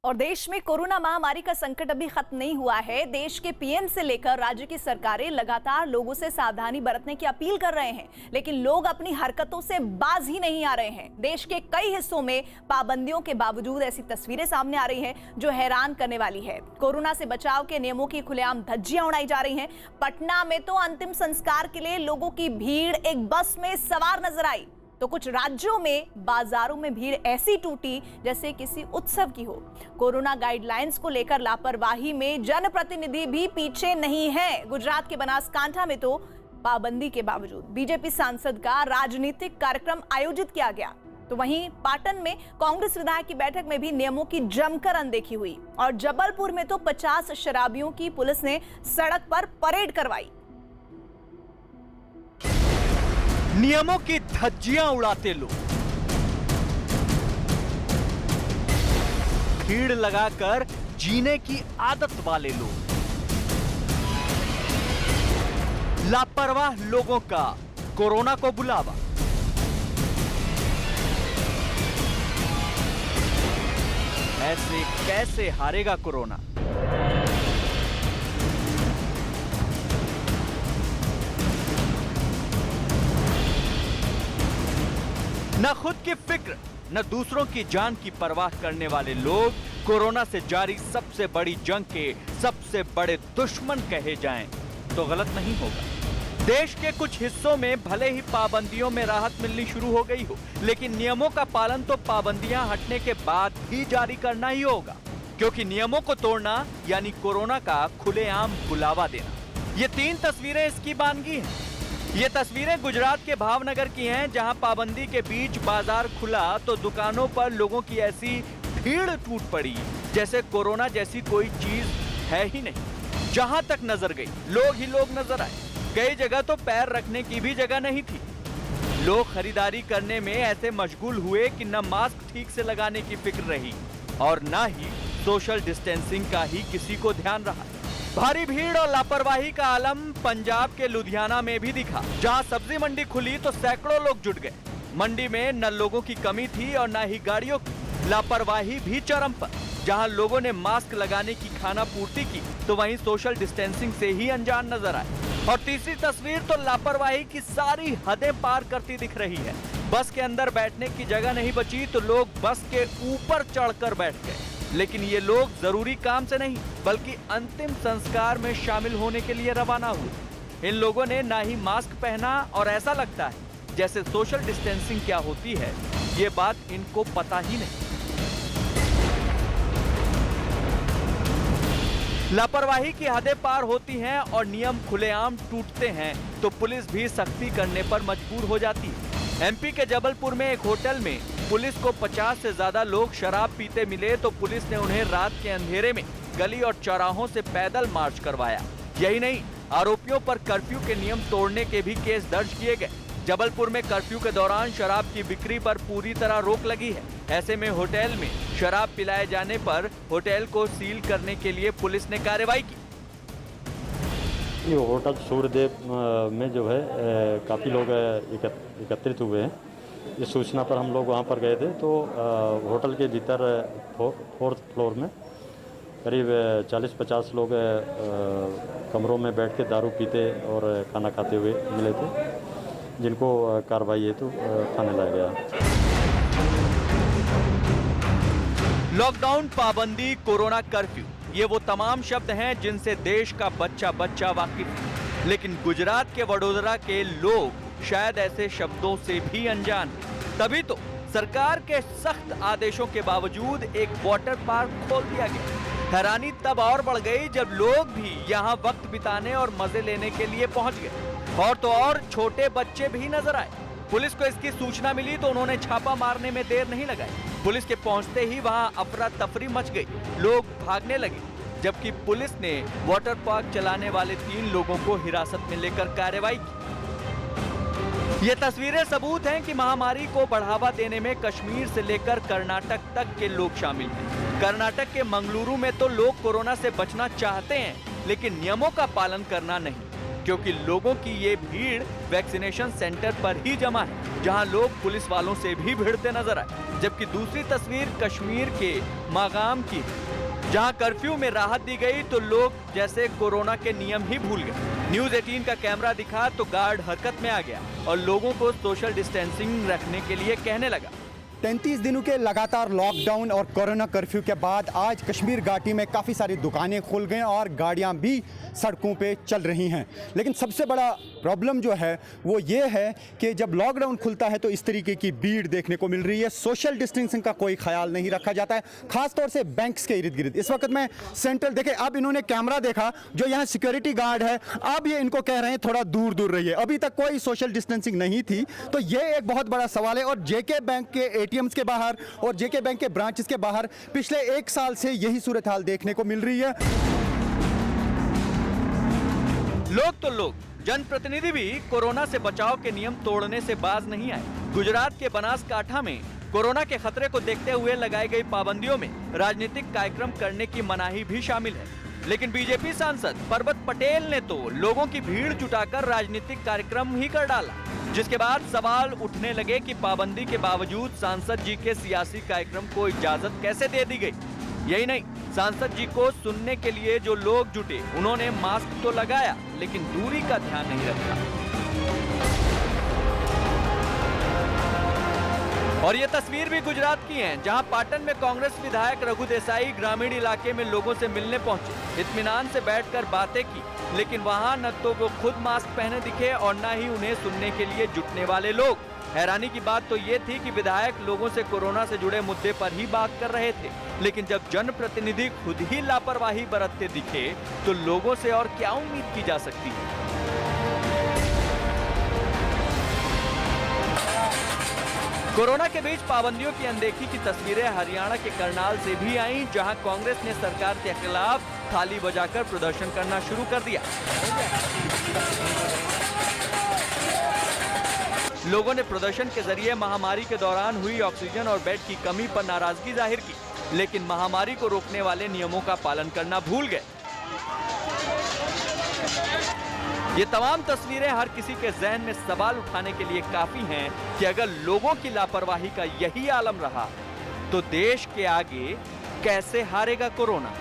और देश में कोरोना महामारी का संकट अभी खत्म नहीं हुआ है। देश के पीएम से लेकर राज्य की सरकारें लगातार लोगों से सावधानी बरतने की अपील कर रहे हैं, लेकिन लोग अपनी हरकतों से बाज ही नहीं आ रहे हैं। देश के कई हिस्सों में पाबंदियों के बावजूद ऐसी तस्वीरें सामने आ रही हैं जो हैरान करने वाली है। कोरोना से बचाव के नियमों की खुलेआम धज्जियां उड़ाई जा रही हैं। पटना में तो अंतिम संस्कार के लिए लोगों की भीड़ एक बस में सवार नजर आई, तो कुछ राज्यों में बाजारों में भीड़ ऐसी टूटी जैसे किसी उत्सव की हो। कोरोना गाइडलाइंस को लेकर लापरवाही में जनप्रतिनिधि भी पीछे नहीं है। गुजरात के बनासकांठा में तो पाबंदी के बावजूद बीजेपी सांसद का राजनीतिक कार्यक्रम आयोजित किया गया, तो वहीं पाटन में कांग्रेस विधायक की बैठक में भी नियमों की जमकर अनदेखी हुई। और जबलपुर में तो 50 शराबियों की पुलिस ने सड़क पर परेड करवाई। नियमों की धज्जियां उड़ाते लोग, भीड़ लगाकर जीने की आदत वाले लोग, लापरवाह लोगों का कोरोना को बुलावा। ऐसे कैसे हारेगा कोरोना? न खुद की फिक्र न दूसरों की जान की परवाह करने वाले लोग कोरोना से जारी सबसे बड़ी जंग के सबसे बड़े दुश्मन कहे जाएं तो गलत नहीं होगा। देश के कुछ हिस्सों में भले ही पाबंदियों में राहत मिलनी शुरू हो गई हो, लेकिन नियमों का पालन तो पाबंदियां हटने के बाद भी जारी करना ही होगा, क्योंकि नियमों को तोड़ना यानी कोरोना का खुलेआम बुलावा देना। ये 3 तस्वीरें इसकी बानगी हैं। ये तस्वीरें गुजरात के भावनगर की हैं, जहां पाबंदी के बीच बाजार खुला तो दुकानों पर लोगों की ऐसी भीड़ टूट पड़ी जैसे कोरोना जैसी कोई चीज है ही नहीं। जहां तक नजर गई लोग ही लोग नजर आए। कई जगह तो पैर रखने की भी जगह नहीं थी। लोग खरीदारी करने में ऐसे मशगूल हुए कि न मास्क ठीक से लगाने की फिक्र रही और न ही सोशल डिस्टेंसिंग का ही किसी को ध्यान रहा। भारी भीड़ और लापरवाही का आलम पंजाब के लुधियाना में भी दिखा, जहां सब्जी मंडी खुली तो सैकड़ों लोग जुट गए। मंडी में न लोगों की कमी थी और न ही गाड़ियों की। लापरवाही भी चरम पर, जहां लोगों ने मास्क लगाने की खाना पूर्ति की तो वहीं सोशल डिस्टेंसिंग से ही अनजान नजर आए। और तीसरी तस्वीर तो लापरवाही की सारी हदें पार करती दिख रही है। बस के अंदर बैठने की जगह नहीं बची तो लोग बस के ऊपर चढ़कर बैठ गए, लेकिन ये लोग जरूरी काम से नहीं बल्कि अंतिम संस्कार में शामिल होने के लिए रवाना हुए। इन लोगों ने ना ही मास्क पहना और ऐसा लगता है जैसे सोशल डिस्टेंसिंग क्या होती है ये बात इनको पता ही नहीं। लापरवाही की हदें पार होती हैं और नियम खुलेआम टूटते हैं तो पुलिस भी सख्ती करने पर मजबूर हो जाती है। एमपी के जबलपुर में एक होटल में पुलिस को 50 से ज्यादा लोग शराब पीते मिले तो पुलिस ने उन्हें रात के अंधेरे में गली और चौराहों से पैदल मार्च करवाया। यही नहीं, आरोपियों पर कर्फ्यू के नियम तोड़ने के भी केस दर्ज किए गए। जबलपुर में कर्फ्यू के दौरान शराब की बिक्री पर पूरी तरह रोक लगी है। ऐसे में होटल में शराब पिलाए जाने पर होटल को सील करने के लिए पुलिस ने कार्रवाई की। ये होटल सूर्यदेव में जो है काफ़ी लोग एकत्रित हुए हैं। इस सूचना पर हम लोग वहाँ पर गए थे तो होटल के भीतर 4th फ्लोर में करीब 40-50 लोग कमरों में बैठ के दारू पीते और खाना खाते हुए मिले थे, जिनको कार्रवाई हेतु थाने लाया गया। लॉकडाउन, पाबंदी, कोरोना कर्फ्यू, ये वो तमाम शब्द हैं जिनसे देश का बच्चा बच्चा वाकिफ है, लेकिन गुजरात के वडोदरा के लोग शायद ऐसे शब्दों से भी अनजान। तभी तो सरकार के सख्त आदेशों के बावजूद एक वाटर पार्क खोल दिया गया। हैरानी तब और बढ़ गई जब लोग भी यहाँ वक्त बिताने और मजे लेने के लिए पहुंच गए। और तो और छोटे बच्चे भी नजर आए। पुलिस को इसकी सूचना मिली तो उन्होंने छापा मारने में देर नहीं लगाई। पुलिस के पहुंचते ही वहां अफरा तफरी मच गई, लोग भागने लगे, जबकि पुलिस ने वाटर पार्क चलाने वाले 3 लोगों को हिरासत में लेकर कार्रवाई की। ये तस्वीरें सबूत हैं कि महामारी को बढ़ावा देने में कश्मीर से लेकर कर्नाटक तक के लोग शामिल हैं। कर्नाटक के मंगलुरु में तो लोग कोरोना से बचना चाहते हैं, लेकिन नियमों का पालन करना नहीं, क्योंकि लोगों की ये भीड़ वैक्सीनेशन सेंटर पर ही जमा है, जहां लोग पुलिस वालों से भी भिड़ते नजर आए। जबकि दूसरी तस्वीर कश्मीर के मागाम की है, जहां कर्फ्यू में राहत दी गई तो लोग जैसे कोरोना के नियम ही भूल गए। न्यूज 18 का कैमरा दिखा तो गार्ड हरकत में आ गया और लोगों को सोशल डिस्टेंसिंग रखने के लिए कहने लगा। 33 दिनों के लगातार लॉकडाउन और कोरोना कर्फ्यू के बाद आज कश्मीर घाटी में काफ़ी सारी दुकानें खुल गई और गाड़ियां भी सड़कों पे चल रही हैं। लेकिन सबसे बड़ा प्रॉब्लम जो है वो ये है कि जब लॉकडाउन खुलता है तो इस तरीके की भीड़ देखने को मिल रही है। सोशल डिस्टेंसिंग का कोई ख्याल नहीं रखा जाता है, खासतौर से बैंक्स के इर्द गिर्द। इस वक्त मैं सेंट्रल देखे, अब इन्होंने कैमरा देखा, जो यहाँ सिक्योरिटी गार्ड है, अब ये इनको कह रहे हैं थोड़ा दूर दूर रहिए। अभी तक कोई सोशल डिस्टेंसिंग नहीं थी, तो ये एक बहुत बड़ा सवाल है। और जेके बैंक के एटीएम्स के बाहर और जेके बैंक के ब्रांचेस के बाहर पिछले 1 साल से यही सूरत हाल देखने को मिल रही है। लोग तो लोग, जनप्रतिनिधि भी कोरोना से बचाव के नियम तोड़ने से बाज नहीं आए। गुजरात के बनासकांठा में कोरोना के खतरे को देखते हुए लगाई गई पाबंदियों में राजनीतिक कार्यक्रम करने की मनाही भी शामिल है। लेकिन बीजेपी सांसद परबत पटेल ने तो लोगों की भीड़ जुटाकर राजनीतिक कार्यक्रम ही कर डाला, जिसके बाद सवाल उठने लगे कि पाबंदी के बावजूद सांसद जी के सियासी कार्यक्रम को इजाजत कैसे दे दी गई। यही नहीं, सांसद जी को सुनने के लिए जो लोग जुटे उन्होंने मास्क तो लगाया लेकिन दूरी का ध्यान नहीं रखा। और ये तस्वीर भी गुजरात की है, जहां पाटन में कांग्रेस विधायक रघु देसाई ग्रामीण इलाके में लोगों से मिलने पहुंचे, इत्मीनान से बैठकर बातें की, लेकिन वहां न तो वो खुद मास्क पहने दिखे और न ही उन्हें सुनने के लिए जुटने वाले लोग। हैरानी की बात तो ये थी कि विधायक लोगों से कोरोना से जुड़े मुद्दे पर ही बात कर रहे थे, लेकिन जब जनप्रतिनिधि खुद ही लापरवाही बरतते दिखे तो लोगों से और क्या उम्मीद की जा सकती है। कोरोना के बीच पाबंदियों की अनदेखी की तस्वीरें हरियाणा के करनाल से भी आईं, जहां कांग्रेस ने सरकार के खिलाफ थाली बजाकर प्रदर्शन करना शुरू कर दिया। लोगों ने प्रदर्शन के जरिए महामारी के दौरान हुई ऑक्सीजन और बेड की कमी पर नाराजगी जाहिर की, लेकिन महामारी को रोकने वाले नियमों का पालन करना भूल गए। ये तमाम तस्वीरें हर किसी के जहन में सवाल उठाने के लिए काफी हैं कि अगर लोगों की लापरवाही का यही आलम रहा तो देश के आगे कैसे हारेगा कोरोना।